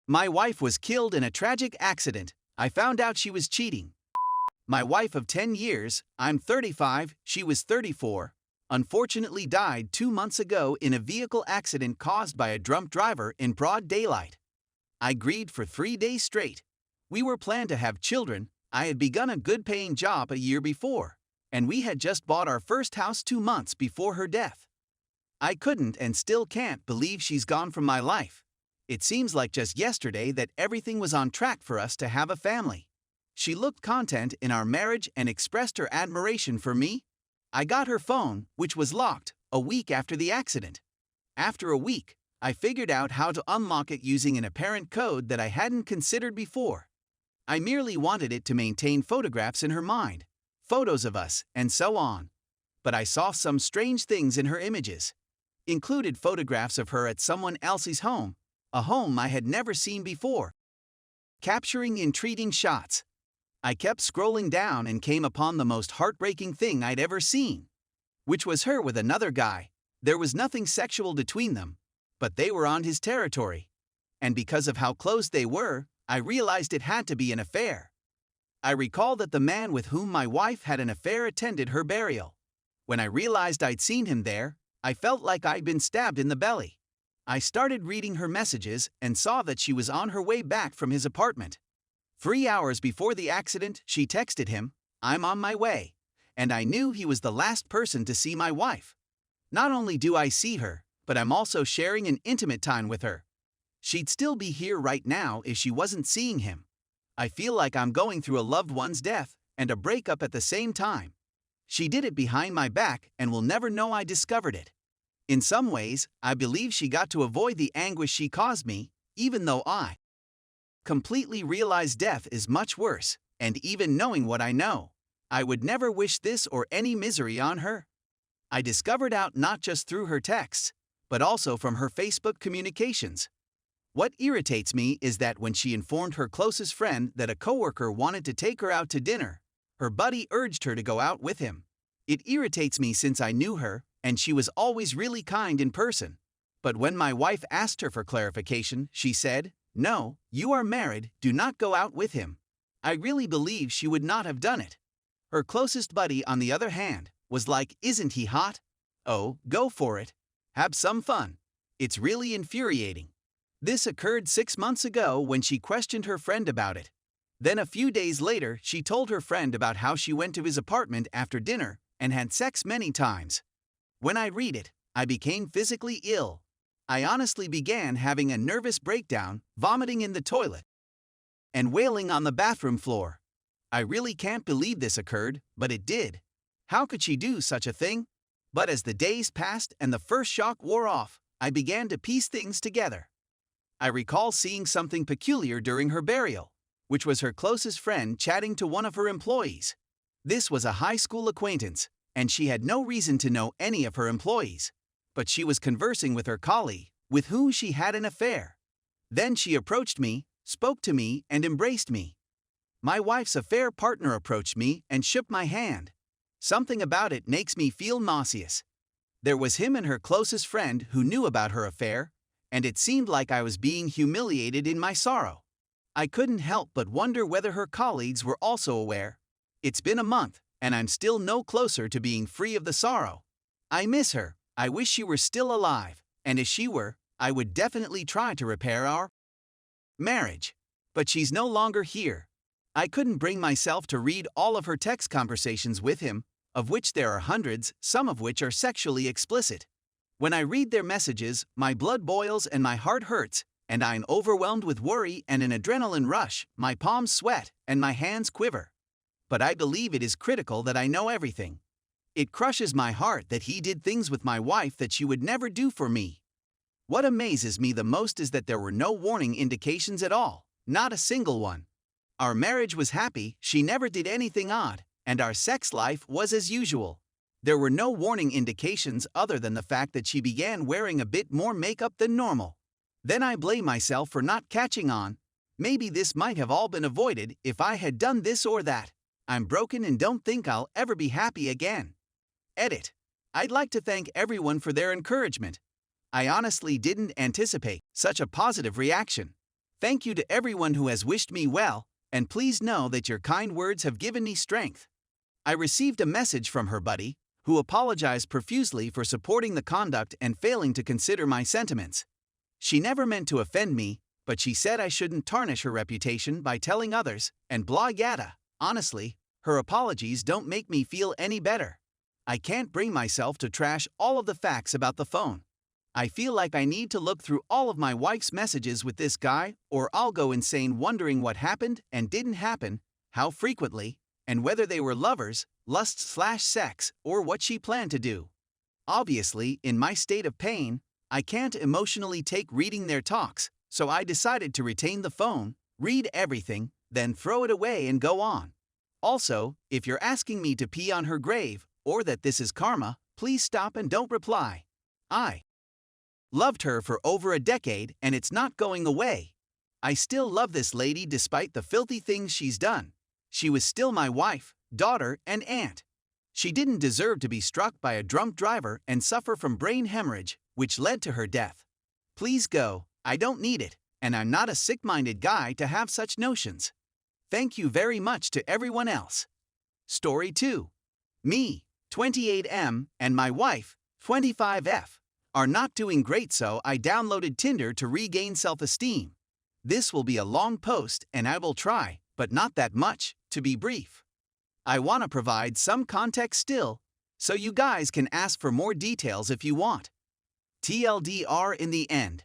My wife was killed in a tragic accident. I found out she was cheating. My wife of 10 years, I'm 35, she was 34, unfortunately died 2 months ago in a vehicle accident caused by a drunk driver in broad daylight. I grieved for 3 days straight. We were planned to have children. I had begun a good-paying job a year before, and we had just bought our first house 2 months before her death. I couldn't and still can't believe she's gone from my life. It seems like just yesterday that everything was on track for us to have a family. She looked content in our marriage and expressed her admiration for me. I got her phone, which was locked, a week after the accident. After a week, I figured out how to unlock it using an apparent code that I hadn't considered before. I merely wanted it to maintain photographs in her mind, photos of us, and so on. But I saw some strange things in her images. Included photographs of her at someone else's home, a home I had never seen before. Capturing intriguing shots. I kept scrolling down and came upon the most heartbreaking thing I'd ever seen, which was her with another guy. There was nothing sexual between them, but they were on his territory. And because of how close they were, I realized it had to be an affair. I recall that the man with whom my wife had an affair attended her burial. When I realized I'd seen him there, I felt like I'd been stabbed in the belly. I started reading her messages and saw that she was on her way back from his apartment. 3 hours before the accident, she texted him, "I'm on my way," and I knew he was the last person to see my wife. Not only do I see her, but I'm also sharing an intimate time with her. She'd still be here right now if she wasn't seeing him. I feel like I'm going through a loved one's death and a breakup at the same time. She did it behind my back and will never know I discovered it. In some ways, I believe she got to avoid the anguish she caused me, even though I completely realize death is much worse, and even knowing what I know, I would never wish this or any misery on her. I discovered out not just through her texts, but also from her Facebook communications. What irritates me is that when she informed her closest friend that a coworker wanted to take her out to dinner, her buddy urged her to go out with him. It irritates me since I knew her, and she was always really kind in person. But when my wife asked her for clarification, she said, "No, you are married, do not go out with him." I really believe she would not have done it. Her closest buddy, on the other hand, was like, "Isn't he hot? Oh, go for it. Have some fun." It's really infuriating. This occurred 6 months ago when she questioned her friend about it. Then a few days later, she told her friend about how she went to his apartment after dinner and had sex many times. When I read it, I became physically ill. I honestly began having a nervous breakdown, vomiting in the toilet, and wailing on the bathroom floor. I really can't believe this occurred, but it did. How could she do such a thing? But as the days passed and the first shock wore off, I began to piece things together. I recall seeing something peculiar during her burial, which was her closest friend chatting to one of her employees. This was a high school acquaintance, and she had no reason to know any of her employees. But she was conversing with her colleague, with whom she had an affair. Then she approached me, spoke to me, and embraced me. My wife's affair partner approached me and shook my hand. Something about it makes me feel nauseous. There was him and her closest friend who knew about her affair, and it seemed like I was being humiliated in my sorrow. I couldn't help but wonder whether her colleagues were also aware. It's been a month, and I'm still no closer to being free of the sorrow. I miss her. I wish she were still alive, and if she were, I would definitely try to repair our marriage. But she's no longer here. I couldn't bring myself to read all of her text conversations with him, of which there are hundreds, some of which are sexually explicit. When I read their messages, my blood boils and my heart hurts, and I'm overwhelmed with worry and an adrenaline rush, my palms sweat, and my hands quiver. But I believe it is critical that I know everything. It crushes my heart that he did things with my wife that she would never do for me. What amazes me the most is that there were no warning indications at all, not a single one. Our marriage was happy, she never did anything odd, and our sex life was as usual. There were no warning indications other than the fact that she began wearing a bit more makeup than normal. Then I blame myself for not catching on. Maybe this might have all been avoided if I had done this or that. I'm broken and don't think I'll ever be happy again. Edit. I'd like to thank everyone for their encouragement. I honestly didn't anticipate such a positive reaction. Thank you to everyone who has wished me well, and please know that your kind words have given me strength. I received a message from her buddy, who apologized profusely for supporting the conduct and failing to consider my sentiments. She never meant to offend me, but she said I shouldn't tarnish her reputation by telling others, and blah yada. Honestly, her apologies don't make me feel any better. I can't bring myself to trash all of the facts about the phone. I feel like I need to look through all of my wife's messages with this guy, or I'll go insane wondering what happened and didn't happen, how frequently, and whether they were lovers, lust/sex, or what she planned to do. Obviously, in my state of pain, I can't emotionally take reading their talks, so I decided to retain the phone, read everything, then throw it away and go on. Also, if you're asking me to pee on her grave, or that this is karma, please stop and don't reply. I loved her for over a decade and it's not going away. I still love this lady despite the filthy things she's done. She was still my wife, daughter, and aunt. She didn't deserve to be struck by a drunk driver and suffer from brain hemorrhage, which led to her death. Please go, I don't need it, and I'm not a sick-minded guy to have such notions. Thank you very much to everyone else. Story 2. Me, 28M, and my wife, 25F, are not doing great, so I downloaded Tinder to regain self-esteem. This will be a long post and I will try, but not that much, to be brief. I want to provide some context still, so you guys can ask for more details if you want. TLDR in the end.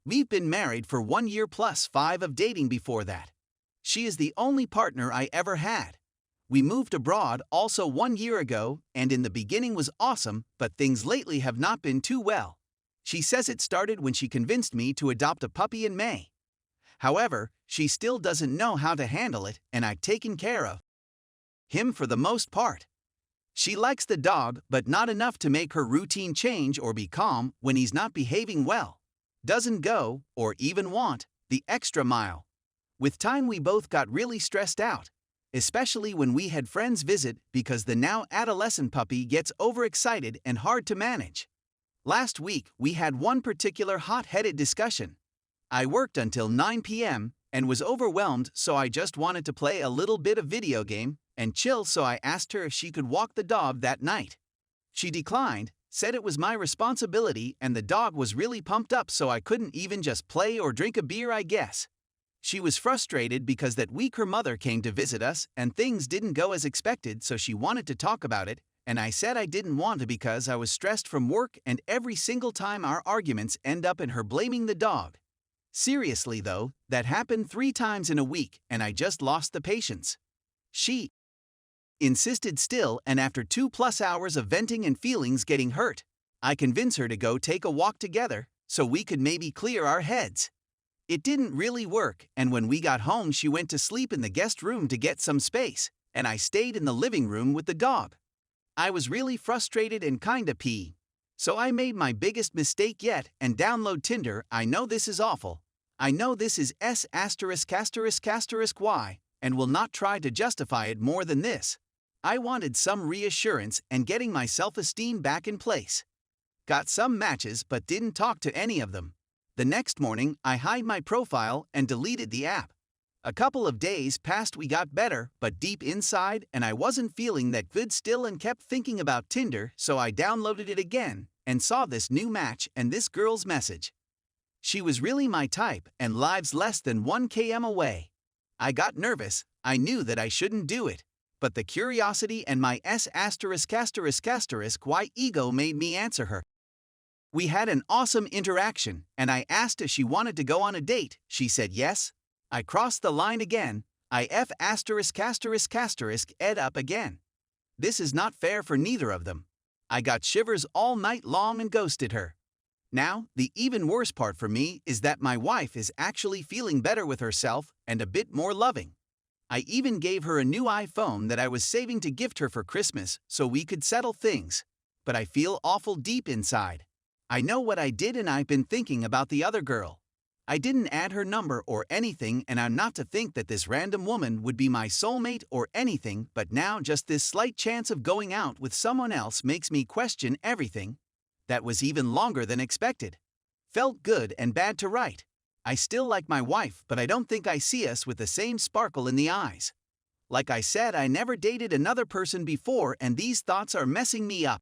We've been married for 1 year plus 5 of dating before that. She is the only partner I ever had. We moved abroad also 1 year ago, and in the beginning was awesome, but things lately have not been too well. She says it started when she convinced me to adopt a puppy in May. However, she still doesn't know how to handle it, and I've taken care of him for the most part. She likes the dog, but not enough to make her routine change or be calm when he's not behaving well. Doesn't go, or even want, the extra mile. With time we both got really stressed out, especially when we had friends visit because the now adolescent puppy gets overexcited and hard to manage. Last week we had one particular hot-headed discussion. I worked until 9 p.m. and was overwhelmed, so I just wanted to play a little bit of video game and chill, so I asked her if she could walk the dog that night. She declined, said it was my responsibility and the dog was really pumped up, so I couldn't even just play or drink a beer, I guess. She was frustrated because that week her mother came to visit us and things didn't go as expected, so she wanted to talk about it, and I said I didn't want to because I was stressed from work, and every single time our arguments end up in her blaming the dog. Seriously though, that happened 3 times in a week and I just lost the patience. She insisted still, and after 2+ hours of venting and feelings getting hurt, I convinced her to go take a walk together so we could maybe clear our heads. It didn't really work, and when we got home she went to sleep in the guest room to get some space, and I stayed in the living room with the dog. I was really frustrated and kinda pee. So I made my biggest mistake yet and download Tinder. I know this is awful. I know this is S******Y, and will not try to justify it more than this. I wanted some reassurance and getting my self-esteem back in place. Got some matches but didn't talk to any of them. The next morning, I hid my profile and deleted the app. A couple of days passed, we got better, but deep inside, and I wasn't feeling that good still and kept thinking about Tinder, so I downloaded it again and saw this new match and this girl's message. She was really my type and lives less than 1 km away. I got nervous, I knew that I shouldn't do it, but the curiosity and my S******Y ego made me answer her. We had an awesome interaction, and I asked if she wanted to go on a date. She said yes. I crossed the line again. I ed up again. This is not fair for neither of them. I got shivers all night long and ghosted her. Now, the even worse part for me is that my wife is actually feeling better with herself and a bit more loving. I even gave her a new iPhone that I was saving to gift her for Christmas so we could settle things. But I feel awful deep inside. I know what I did, and I've been thinking about the other girl. I didn't add her number or anything, and I'm not to think that this random woman would be my soulmate or anything, but now just this slight chance of going out with someone else makes me question everything. That was even longer than expected. Felt good and bad to write. I still like my wife, but I don't think I see us with the same sparkle in the eyes. Like I said, I never dated another person before, and these thoughts are messing me up.